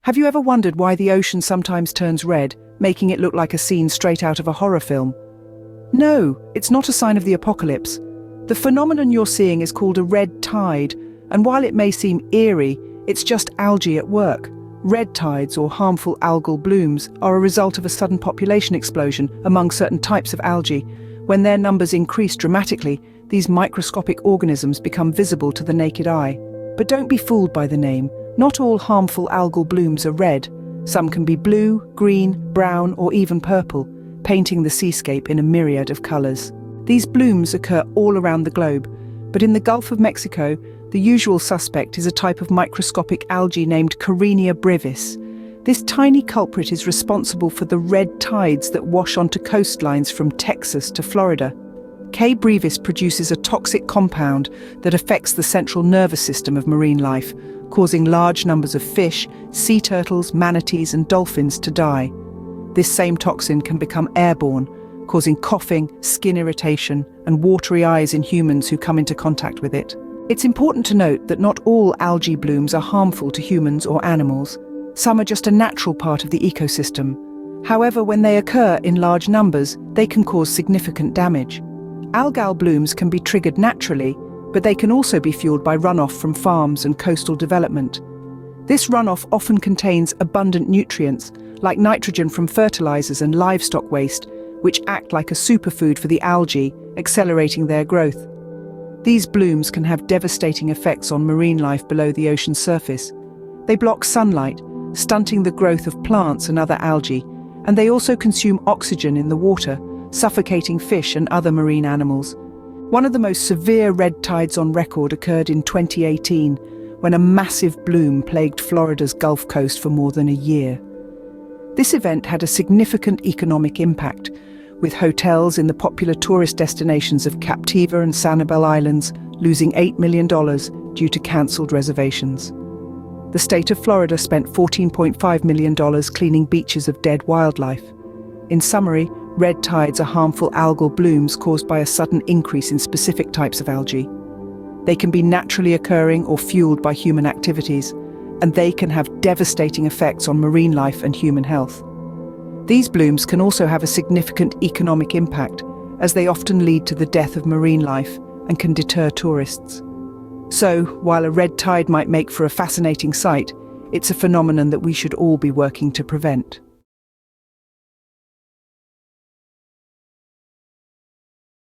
Have you ever wondered why the ocean sometimes turns red, making it look like a scene straight out of a horror film? No, it's not a sign of the apocalypse. The phenomenon you're seeing is called a red tide, and while it may seem eerie, it's just algae at work. Red tides, or harmful algal blooms, are a result of a sudden population explosion among certain types of algae. When their numbers increase dramatically, these microscopic organisms become visible to the naked eye. But don't be fooled by the name. Not all harmful algal blooms are red. Some can be blue, green, brown, or even purple, painting the seascape in a myriad of colors. These blooms occur all around the globe, but in the Gulf of Mexico, the usual suspect is a type of microscopic algae named Karenia brevis. This tiny culprit is responsible for the red tides that wash onto coastlines from Texas to Florida. K. brevis produces a toxic compound that affects the central nervous system of marine life, causing large numbers of fish, sea turtles, manatees, and dolphins to die. This same toxin can become airborne, causing coughing, skin irritation, and watery eyes in humans who come into contact with it. It's important to note that not all algae blooms are harmful to humans or animals. Some are just a natural part of the ecosystem. However, when they occur in large numbers, they can cause significant damage. Algal blooms can be triggered naturally, but they can also be fueled by runoff from farms and coastal development. This runoff often contains abundant nutrients, like nitrogen from fertilizers and livestock waste, which act like a superfood for the algae, accelerating their growth. These blooms can have devastating effects on marine life below the ocean's surface. They block sunlight, stunting the growth of plants and other algae, and they also consume oxygen in the water, suffocating fish and other marine animals. One of the most severe red tides on record occurred in 2018, when a massive bloom plagued Florida's Gulf Coast for more than a year. This event had a significant economic impact, with hotels in the popular tourist destinations of Captiva and Sanibel Islands losing $8 million due to cancelled reservations. The state of Florida spent $14.5 million cleaning beaches of dead wildlife. In summary, red tides are harmful algal blooms caused by a sudden increase in specific types of algae. They can be naturally occurring or fueled by human activities, and they can have devastating effects on marine life and human health. These blooms can also have a significant economic impact, as they often lead to the death of marine life and can deter tourists. So, while a red tide might make for a fascinating sight, it's a phenomenon that we should all be working to prevent.